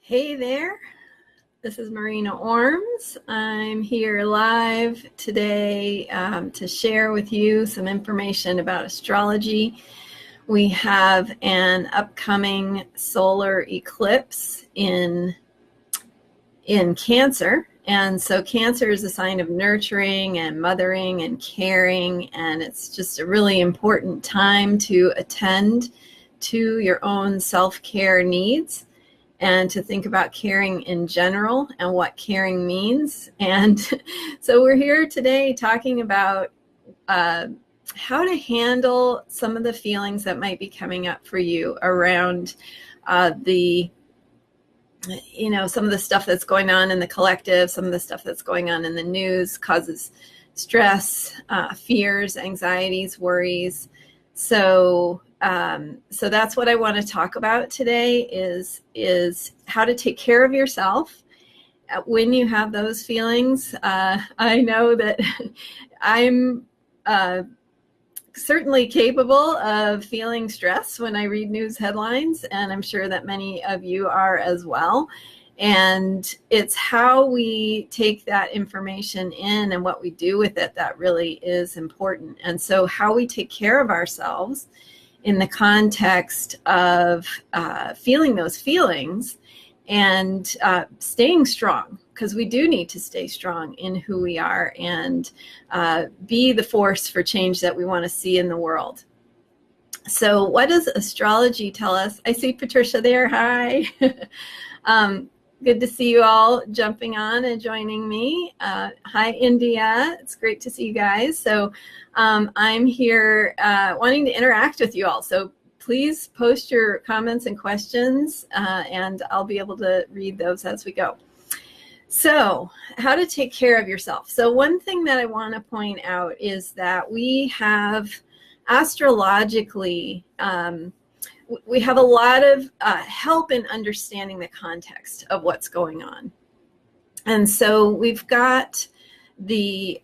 Hey there, this is Marina Orms. I'm here live today to share with you some information about astrology. We have an upcoming solar eclipse in Cancer. And so Cancer is a sign of nurturing and mothering and caring, and it's just a really important time to attend to your own self-care needs and to think about caring in general and what caring means. And so we're here today talking about how to handle some of the feelings that might be coming up for you around some of the stuff that's going on in the collective, some of the stuff that's going on in the news causes stress, fears, anxieties, worries. So that's what I want to talk about today is how to take care of yourself when you have those feelings. I know that I'm certainly capable of feeling stress when I read news headlines, and I'm sure that many of you are as well. And it's how we take that information in and what we do with it that really is important. And so how we take care of ourselves in the context of feeling those feelings and staying strong, because we do need to stay strong in who we are and be the force for change that we want to see in the world. So what does astrology tell us? I see Patricia there. Hi. Good to see you all jumping on and joining me. Hi, India. It's great to see you guys. So I'm here wanting to interact with you all. So please post your comments and questions, and I'll be able to read those as we go. So how to take care of yourself. So one thing that I want to point out is that we have astrologically, we have a lot of help in understanding the context of what's going on. And so we've got the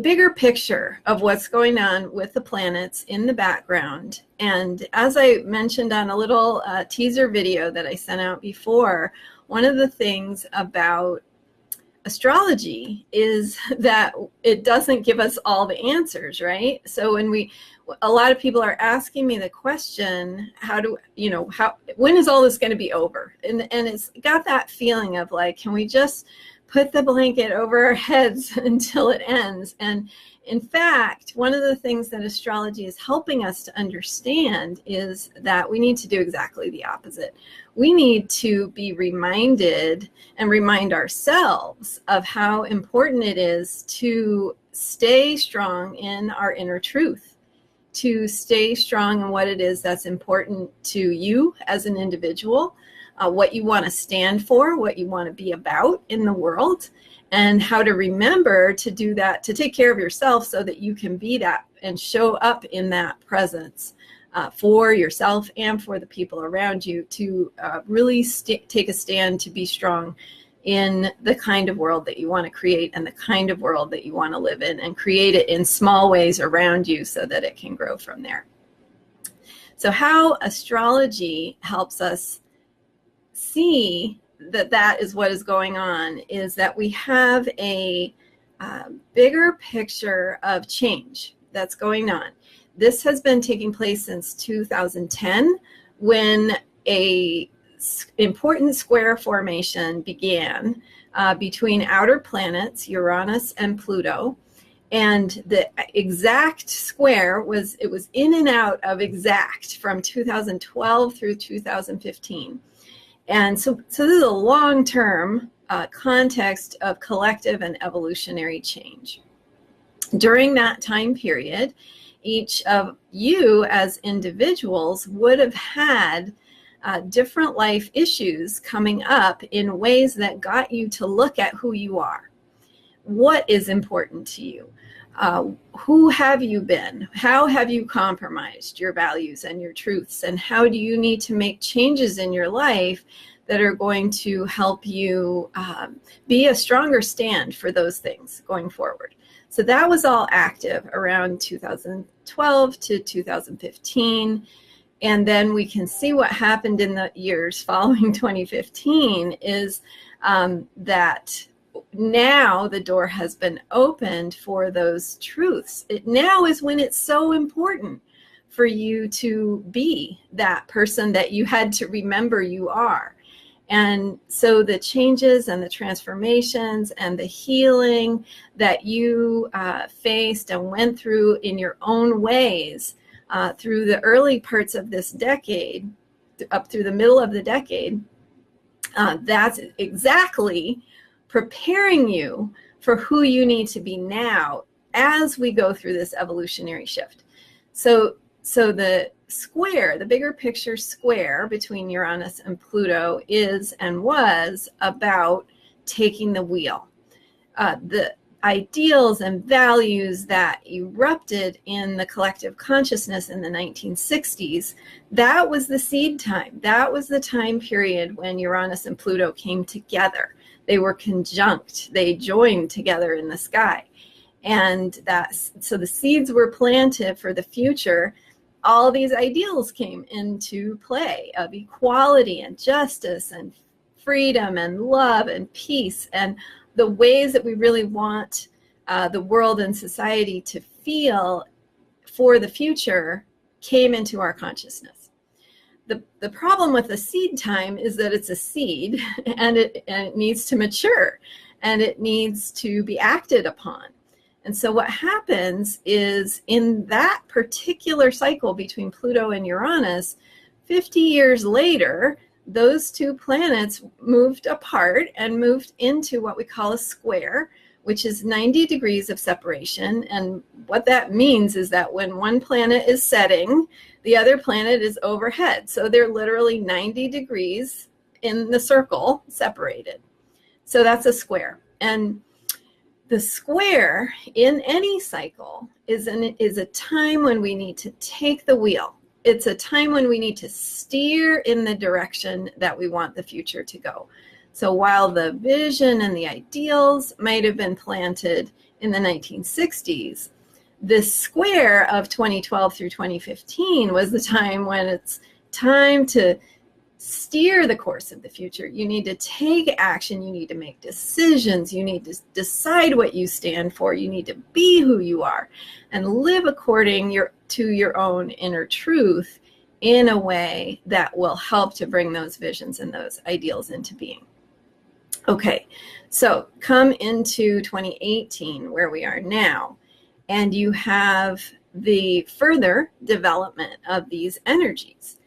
bigger picture of what's going on with the planets in the background. And as I mentioned on a little teaser video that I sent out before, one of the things about astrology is that it doesn't give us all the answers, right? So a lot of people are asking me the question, when is all this going to be over? And it's got that feeling of like, can we just put the blanket over our heads until it ends? And in fact, one of the things that astrology is helping us to understand is that we need to do exactly the opposite. We need to be reminded and remind ourselves of how important it is to stay strong in our inner truth, to stay strong in what it is that's important to you as an individual, what you want to stand for, what you want to be about in the world, and how to remember to do that, to take care of yourself so that you can be that and show up in that presence for yourself and for the people around you, to really take a stand to be strong in the kind of world that you want to create and the kind of world that you want to live in, and create it in small ways around you so that it can grow from there. So how astrology helps us see that is what is going on is that we have a bigger picture of change that's going on. This has been taking place since 2010, when a important square formation began between outer planets, Uranus and Pluto. And the exact square was in and out of exact from 2012 through 2015. And so this is a long-term context of collective and evolutionary change. During that time period, each of you as individuals would have had different life issues coming up in ways that got you to look at who you are. What is important to you? Who have you been? How have you compromised your values and your truths? And how do you need to make changes in your life that are going to help you be a stronger stand for those things going forward? So that was all active around 2012 to 2015. And then we can see what happened in the years following 2015 is that now the door has been opened for those truths. Now is when it's so important for you to be that person that you had to remember you are. And so the changes and the transformations and the healing that you faced and went through in your own ways through the early parts of this decade, up through the middle of the decade, that's exactly preparing you for who you need to be now as we go through this evolutionary shift. So the square, the bigger picture square between Uranus and Pluto is and was about taking the wheel. The ideals and values that erupted in the collective consciousness in the 1960s, that was the seed time. That was the time period when Uranus and Pluto came together. They were conjunct. They joined together in the sky. And so the seeds were planted for the future. All these ideals came into play of equality and justice and freedom and love and peace, and the ways that we really want the world and society to feel for the future came into our consciousness. The problem with the seed time is that it's a seed and it needs to mature and it needs to be acted upon. And so what happens is in that particular cycle between Pluto and Uranus, 50 years later, those two planets moved apart and moved into what we call a square, which is 90 degrees of separation. And what that means is that when one planet is setting, the other planet is overhead. So they're literally 90 degrees in the circle separated. So that's a square. And the square in any cycle is a time when we need to take the wheel. It's a time when we need to steer in the direction that we want the future to go. So while the vision and the ideals might have been planted in the 1960s, this square of 2012 through 2015 was the time when it's time to steer the course of the future. You need to take action. You need to make decisions. You need to decide what you stand for. You need to be who you are and live according to your own inner truth in a way that will help to bring those visions and those ideals into being. Okay, so come into 2018 where we are now, and you have the further development of these energies.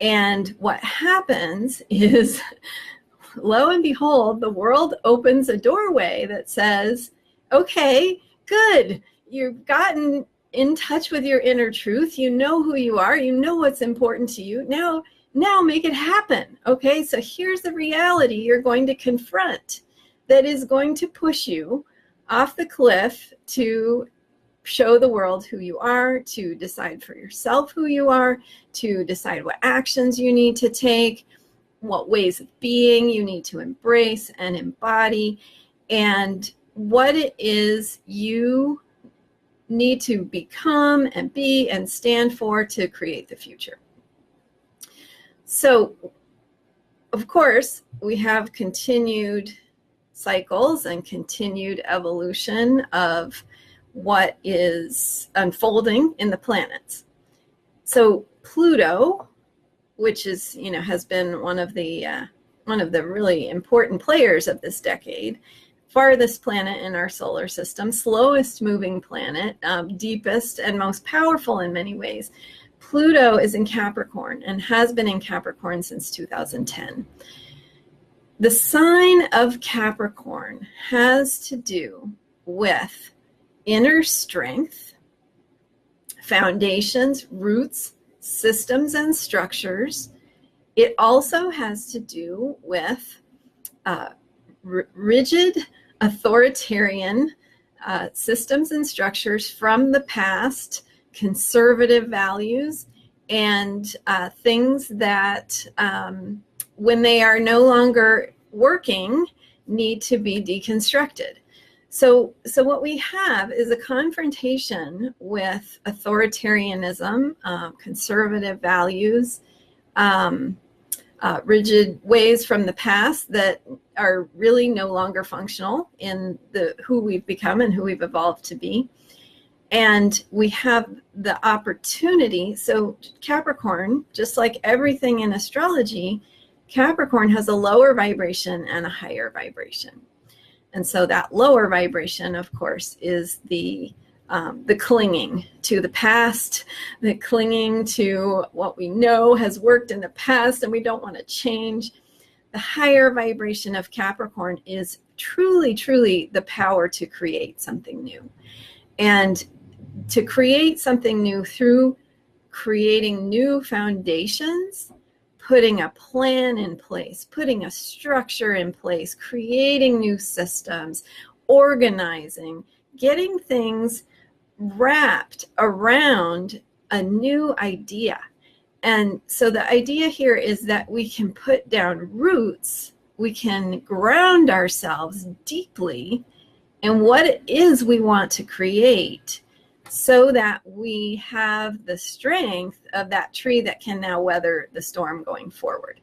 And what happens is, lo and behold, the world opens a doorway that says, okay, good, you've gotten in touch with your inner truth, you know who you are, you know what's important to you, now make it happen. Okay, so here's the reality you're going to confront that is going to push you off the cliff to show the world who you are, to decide for yourself who you are, to decide what actions you need to take, what ways of being you need to embrace and embody, and what it is you need to become and be and stand for to create the future. So, of course, we have continued cycles and continued evolution of what is unfolding in the planets. So Pluto, which is, has been one of the really important players of this decade, farthest planet in our solar system, slowest moving planet, deepest and most powerful in many ways. Pluto is in Capricorn and has been in Capricorn since 2010. The sign of Capricorn has to do with inner strength, foundations, roots, systems, and structures. It also has to do with rigid, authoritarian systems and structures from the past, conservative values, and things that, when they are no longer working, need to be deconstructed. So what we have is a confrontation with authoritarianism, conservative values, rigid ways from the past that are really no longer functional in who we've become and who we've evolved to be. And we have the opportunity. So Capricorn, just like everything in astrology, Capricorn has a lower vibration and a higher vibration. And so that lower vibration, of course, is the clinging to the past, the clinging to what we know has worked in the past and we don't want to change. The higher vibration of Capricorn is truly, truly the power to create something new. And to create something new through creating new foundations, putting a plan in place, putting a structure in place, creating new systems, organizing, getting things wrapped around a new idea. And so the idea here is that we can put down roots, we can ground ourselves deeply in what it is we want to create, so that we have the strength of that tree that can now weather the storm going forward.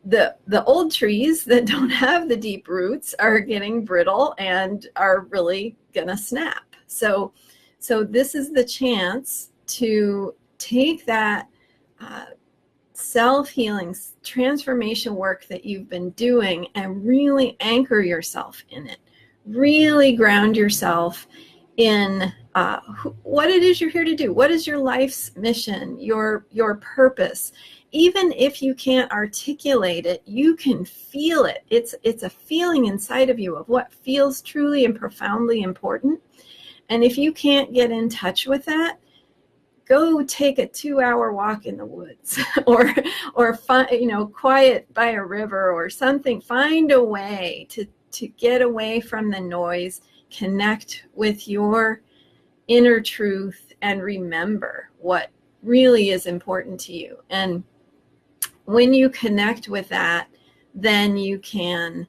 The old trees that don't have the deep roots are getting brittle and are really gonna snap. So this is the chance to take that self-healing transformation work that you've been doing and really anchor yourself in it. Really ground yourself in what it is you're here to do. What is your life's mission, your purpose? Even if you can't articulate it, you can feel it. It's a feeling inside of you of what feels truly and profoundly important. And if you can't get in touch with that, go take a 2-hour walk in the woods or quiet by a river or something. Find a way to get away from the noise, connect with your inner truth, and remember what really is important to you. And when you connect with that, then you can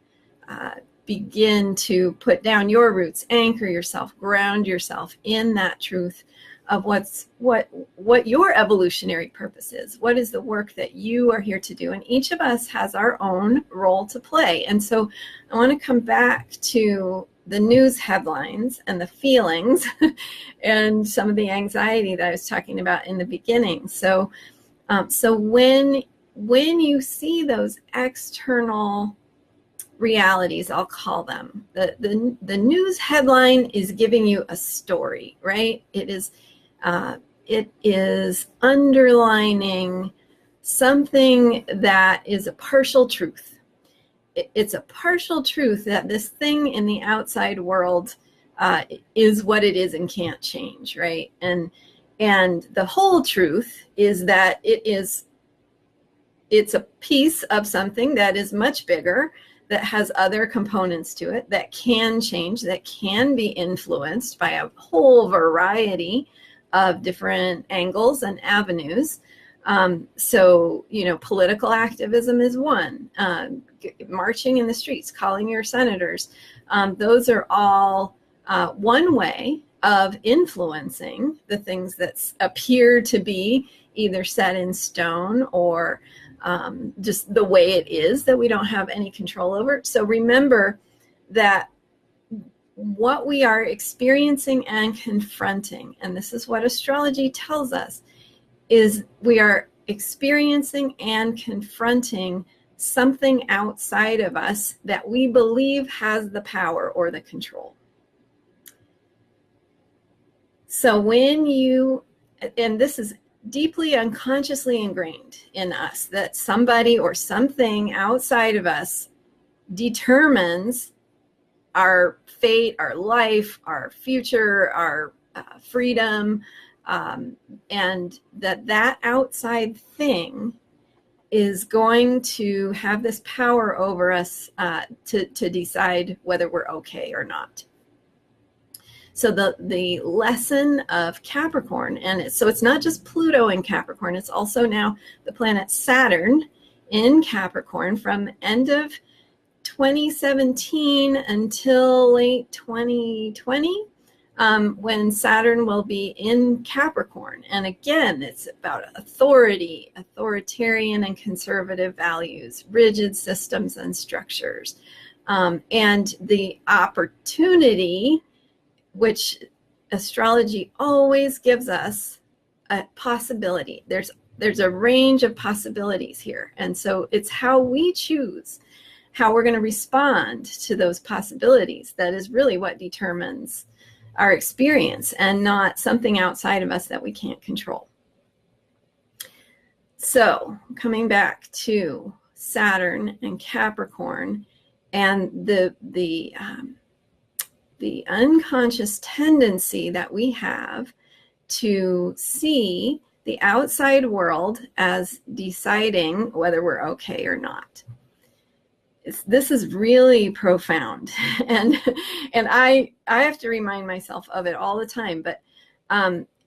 begin to put down your roots, anchor yourself, ground yourself in that truth of what your evolutionary purpose is. What is the work that you are here to do? And each of us has our own role to play. And so I want to come back to the news headlines and the feelings and some of the anxiety that I was talking about in the beginning. So when you see those external realities, I'll call them, the news headline is giving you a story, right? It is underlining something that is a partial truth. It's a partial truth that this thing in the outside world is what it is and can't change, right? And the whole truth is that it's a piece of something that is much bigger, that has other components to it, that can change, that can be influenced by a whole variety of different angles and avenues. So, political activism is one. Marching in the streets, calling your senators. Those are all one way of influencing the things that appear to be either set in stone or just the way it is that we don't have any control over. So remember that what we are experiencing and confronting, and this is what astrology tells us, is we are experiencing and confronting something outside of us that we believe has the power or the control. So and this is deeply unconsciously ingrained in us, that somebody or something outside of us determines our fate, our life, our future, our freedom, and that outside thing is going to have this power over us to decide whether we're okay or not. So the lesson of Capricorn, and so it's not just Pluto in Capricorn, it's also now the planet Saturn in Capricorn from end of 2017 until late 2020, when Saturn will be in Capricorn. And again, it's about authority, authoritarian and conservative values, rigid systems and structures, and the opportunity, which astrology always gives us, a possibility. There's a range of possibilities here. And so it's how we choose how we're going to respond to those possibilities that is really what determines our experience, and not something outside of us that we can't control. So coming back to Saturn and Capricorn, and the unconscious tendency that we have to see the outside world as deciding whether we're okay or not. This is really profound, and I have to remind myself of it all the time. But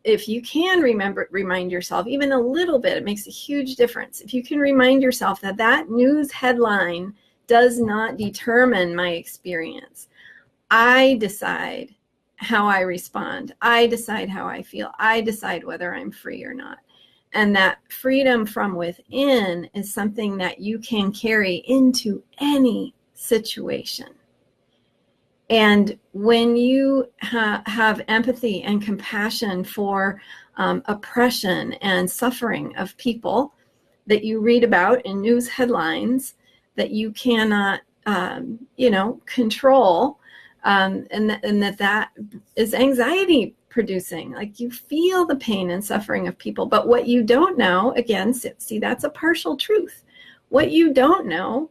if you can remind yourself even a little bit, it makes a huge difference. If you can remind yourself that that news headline does not determine my experience. I decide how I respond. I decide how I feel. I decide whether I'm free or not. And that freedom from within is something that you can carry into any situation. And when you have empathy and compassion for oppression and suffering of people that you read about in news headlines that you cannot, control, and that is anxiety producing. Like, you feel the pain and suffering of people, but what you don't know, again, see, that's a partial truth. What you don't know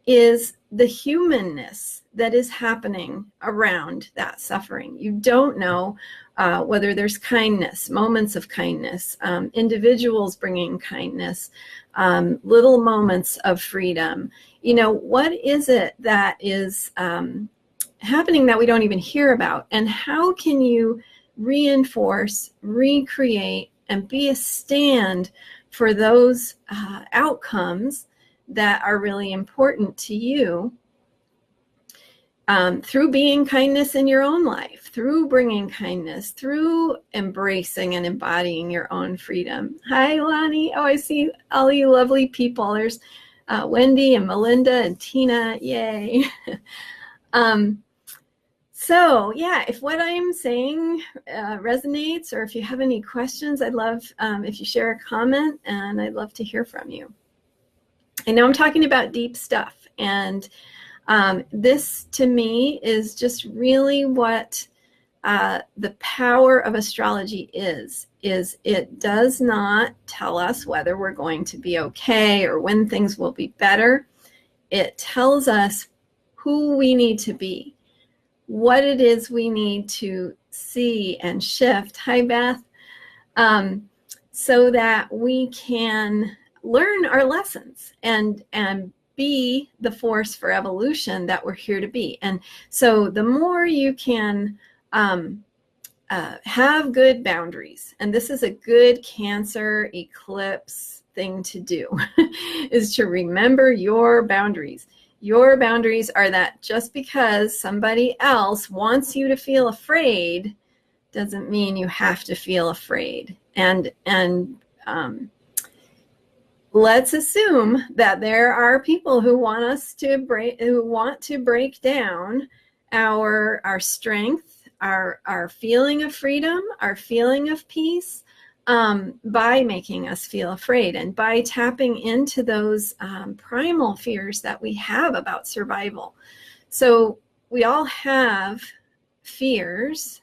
is the humanness that is happening around that suffering. You don't know whether there's kindness, moments of kindness, individuals bringing kindness, little moments of freedom. What is it that is happening that we don't even hear about? And how can you reinforce, recreate, and be a stand for those outcomes that are really important to you, through being kindness in your own life, through bringing kindness, through embracing and embodying your own freedom. Hi, Lonnie. Oh, I see all you lovely people. There's Wendy and Melinda and Tina. Yay. So yeah, if what I'm saying resonates, or if you have any questions, I'd love if you share a comment, and I'd love to hear from you. I know I'm talking about deep stuff, and this to me is just really what the power of astrology is it does not tell us whether we're going to be okay or when things will be better. It tells us who we need to be, what it is we need to see and shift. Hi, Beth. So that we can learn our lessons and be the force for evolution that we're here to be. And so the more you can have good boundaries, and this is a good Cancer eclipse thing to do, is to remember your boundaries. Your boundaries are that just because somebody else wants you to feel afraid doesn't mean you have to feel afraid. And let's assume that there are people who want us to break down our strength, our feeling of freedom, our feeling of peace, by making us feel afraid, and by tapping into those primal fears that we have about survival. So we all have fears,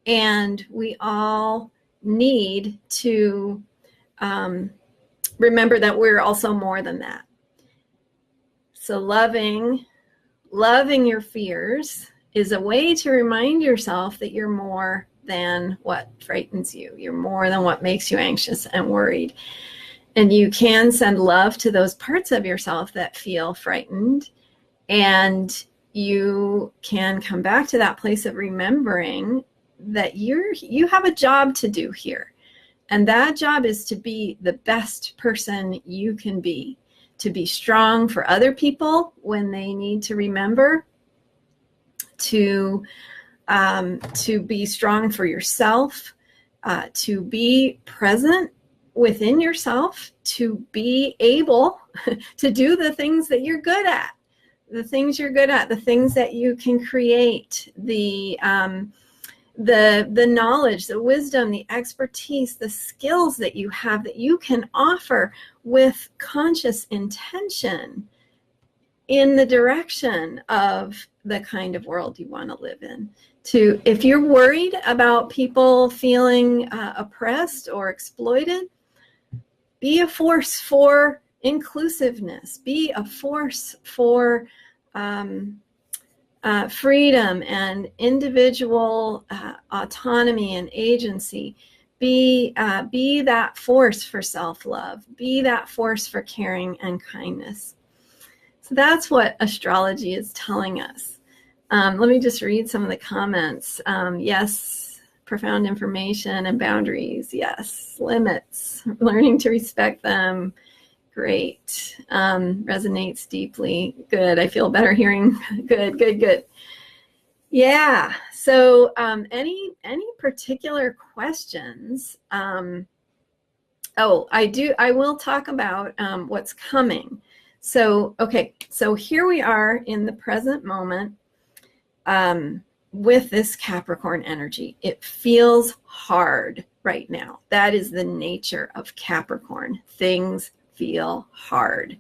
and we all need to remember that we're also more than that. So loving your fears is a way to remind yourself that you're more than what frightens you. You're more than what makes you anxious and worried. And you can send love to those parts of yourself that feel frightened. And you can come back to that place of remembering that you have a job to do here. And that job is to be the best person you can be, to be strong for other people when they need to remember, to be strong for yourself, to be present within yourself, to be able to do the things that you're good at, the things that you can create, the knowledge, the wisdom, the expertise, the skills that you have that you can offer with conscious intention in the direction of the kind of world you want to live in. If you're worried about people feeling oppressed or exploited, be a force for inclusiveness, be a force for freedom and individual autonomy and agency. Be that force for self-love. Be that force for caring and kindness. So that's what astrology is telling us. Let me just read some of the comments. Yes, profound information and boundaries. Yes, limits, learning to respect them. Great. Resonates deeply. Good. I feel better hearing. Good. Yeah. So any particular questions? I will talk about what's coming. So, okay. So here we are in the present moment with this Capricorn energy. It feels hard right now. That is the nature of Capricorn. Things feel hard.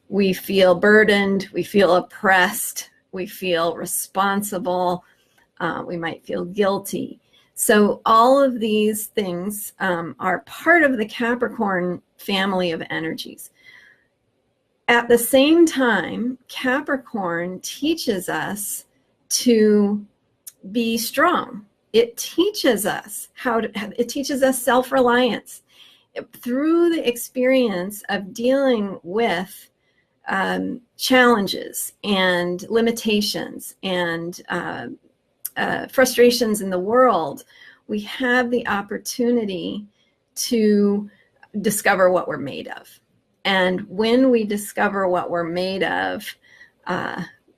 We feel burdened. We feel oppressed. We feel responsible. We might feel guilty. So all of these things are part of the Capricorn family of energies. At the same time, Capricorn teaches us to be strong. It teaches us it teaches us self-reliance. Through the experience of dealing with challenges and limitations and frustrations in the world, we have the opportunity to discover what we're made of. And when we discover what we're made of,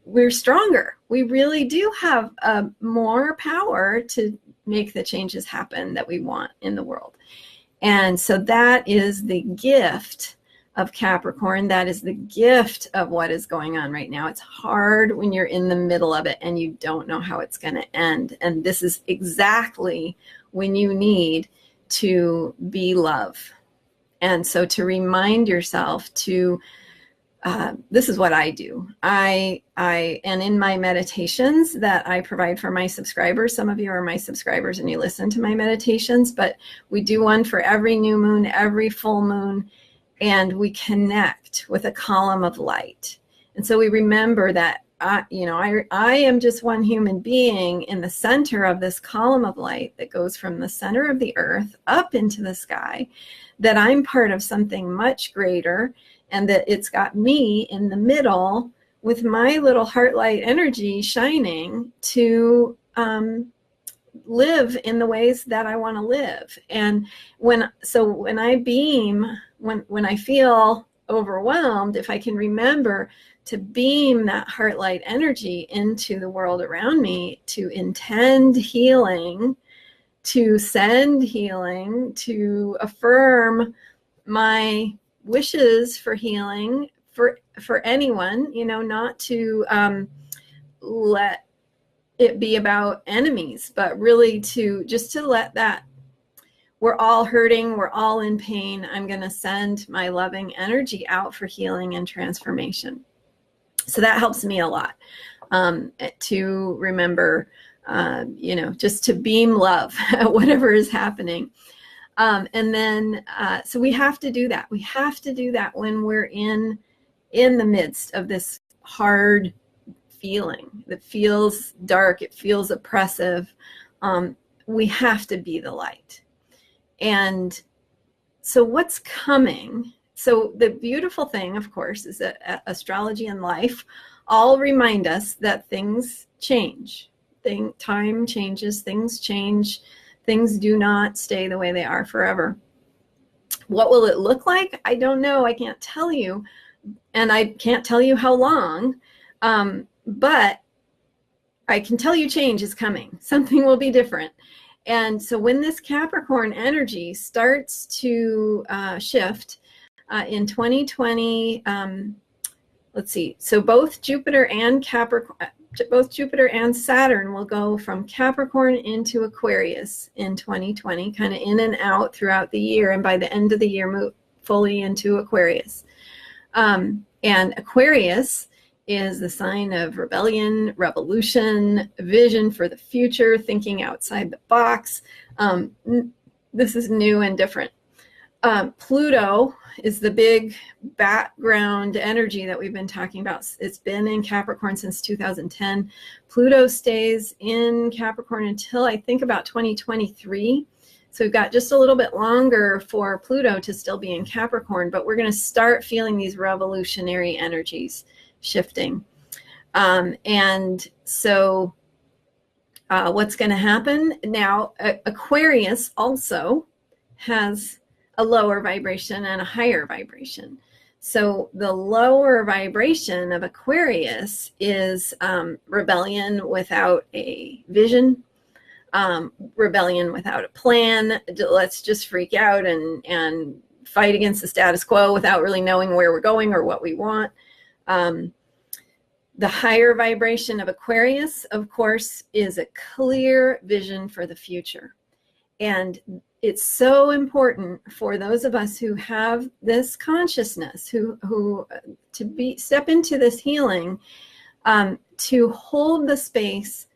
we're stronger. We really do have more power to make the changes happen that we want in the world. And so that is the gift of Capricorn. That is the gift of what is going on right now. It's hard when you're in the middle of it and you don't know how it's going to end. And this is exactly when you need to be love. And so to remind yourself to, this is what I do. And in my meditations that I provide for my subscribers, some of you are my subscribers and you listen to my meditations, but we do one for every new moon, every full moon, and we connect with a column of light. And so we remember that, I am just one human being in the center of this column of light that goes from the center of the earth up into the sky, that I'm part of something much greater, and that it's got me in the middle with my little heart light energy shining to live in the ways that I want to live. And when I beam, when I feel overwhelmed, if I can remember to beam that heart light energy into the world around me, to intend healing, to send healing, to affirm my wishes for healing for anyone, not to let it be about enemies, but really to let that, we're all hurting, we're all in pain. I'm going to send my loving energy out for healing and transformation. So that helps me a lot to remember, just to beam love at whatever is happening. And then, so we have to do that. We have to do that when we're in the midst of this hard feeling that feels dark, it feels oppressive. We have to be the light. And so what's coming? So the beautiful thing, of course, is that astrology and life all remind us that things change. Time changes, things change. Things do not stay the way they are forever. What will it look like? I don't know. I can't tell you. And I can't tell you how long. But I can tell you change is coming. Something will be different. And so when this Capricorn energy starts to shift in 2020, let's see. So both Jupiter and Saturn will go from Capricorn into Aquarius in 2020, kind of in and out throughout the year. And by the end of the year, move fully into Aquarius. And Aquarius is the sign of rebellion, revolution, vision for the future, thinking outside the box. This is new and different. Pluto is the big background energy that we've been talking about. It's been in Capricorn since 2010. Pluto stays in Capricorn until I think about 2023. So we've got just a little bit longer for Pluto to still be in Capricorn, but we're going to start feeling these revolutionary energies shifting. And so what's going to happen now, Aquarius also has a lower vibration and a higher vibration. So the lower vibration of Aquarius is rebellion without a vision, rebellion without a plan. Let's just freak out and fight against the status quo without really knowing where we're going or what we want. The higher vibration of Aquarius, of course, is a clear vision for the future. And it's so important for those of us who have this consciousness, who step into this healing, to hold the space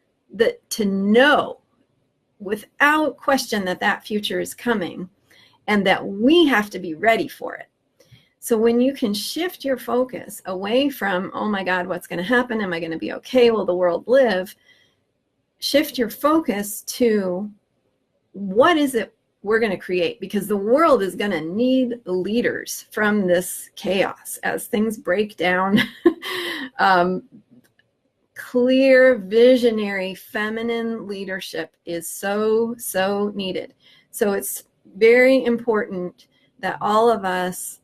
to know without question that future is coming and that we have to be ready for it. So when you can shift your focus away from, oh my God, what's going to happen? Am I going to be okay? Will the world live? Shift your focus to what is it we're going to create? Because the world is going to need leaders from this chaos as things break down. Clear, visionary, feminine leadership is so, so needed. So it's very important that all of us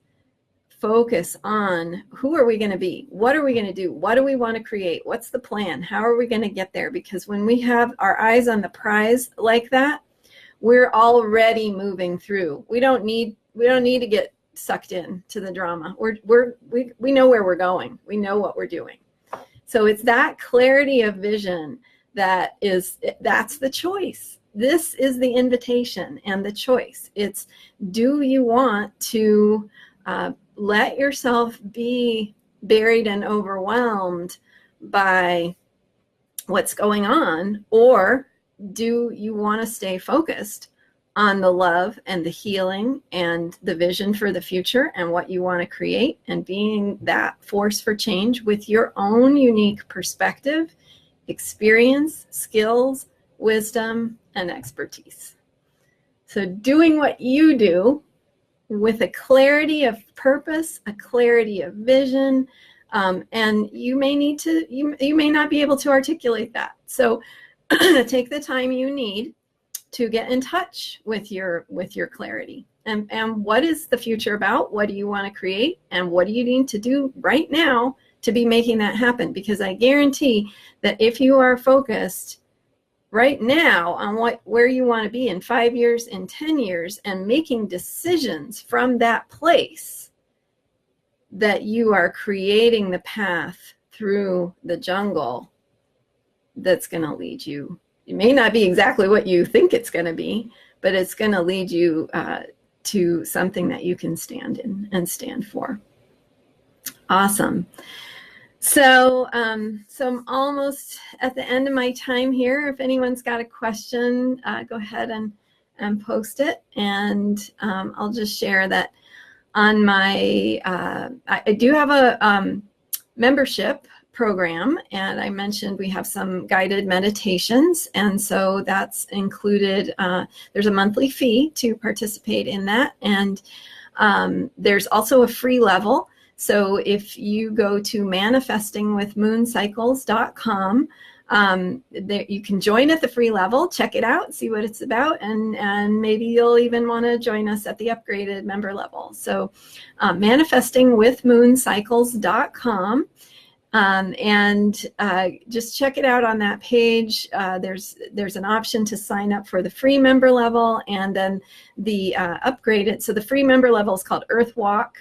focus on who are we going to be? What are we going to do? What do we want to create? What's the plan? How are we going to get there? Because when we have our eyes on the prize like that, we're already moving through. We don't need to get sucked in to the drama. We know where we're going. We know what we're doing. So it's that clarity of vision that's the choice. This is the invitation and the choice. It's, do you want to let yourself be buried and overwhelmed by what's going on, or do you want to stay focused on the love and the healing and the vision for the future and what you want to create, and being that force for change with your own unique perspective, experience, skills, wisdom, and expertise? So doing what you do with a clarity of purpose, a clarity of vision, and you may not be able to articulate that. So take the time you need to get in touch with your clarity, and what is the future about? What do you want to create? And what do you need to do right now to be making that happen? Because I guarantee that if you are focused right now on where you want to be in 5 years, in 10 years, and making decisions from that place, that you are creating the path through the jungle that's going to lead you. It may not be exactly what you think it's going to be, but it's going to lead you to something that you can stand in and stand for. Awesome. So, so I'm almost at the end of my time here. If anyone's got a question, go ahead and post it. And I'll just share that on my, I do have a membership program, and I mentioned we have some guided meditations, and so that's included. There's a monthly fee to participate in that, and there's also a free level. So if you go to manifestingwithmooncycles.com, You can join at the free level, check it out, see what it's about, and maybe you'll even want to join us at the upgraded member level. So manifestingwithmooncycles.com. And just check it out on that page. There's an option to sign up for the free member level, and then the upgraded. So the free member level is called Earth Walk,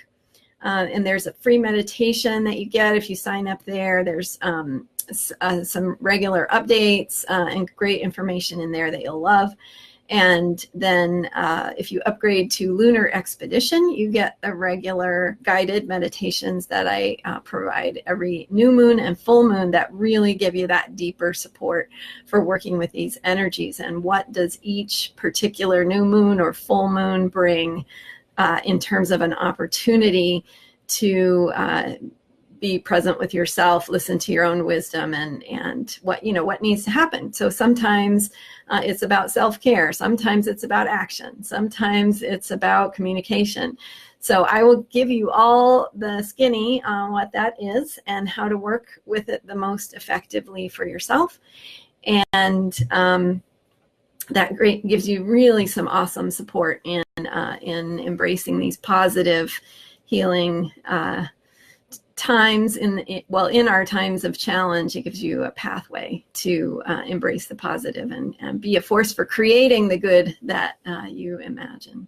and there's a free meditation that you get if you sign up there. There's some regular updates and great information in there that you'll love. And then if you upgrade to Lunar Expedition, you get the regular guided meditations that I provide every new moon and full moon that really give you that deeper support for working with these energies. And what does each particular new moon or full moon bring in terms of an opportunity to be present with yourself, listen to your own wisdom, and what needs to happen. So sometimes it's about self-care, sometimes it's about action, sometimes it's about communication. So I will give you all the skinny on what that is and how to work with it the most effectively for yourself. And that gives you really some awesome support in embracing these positive healing times in our times of challenge. It gives you a pathway to embrace the positive and be a force for creating the good that you imagine.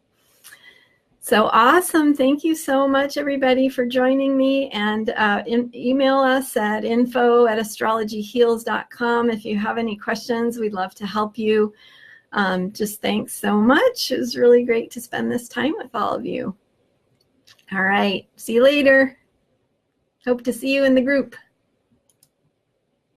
So awesome. Thank you so much, everybody, for joining me. And email us at info@astrologyheals.com if you have any questions. We'd love to help you. Just thanks so much. It was really great to spend this time with all of you. All right. See you later. Hope to see you in the group.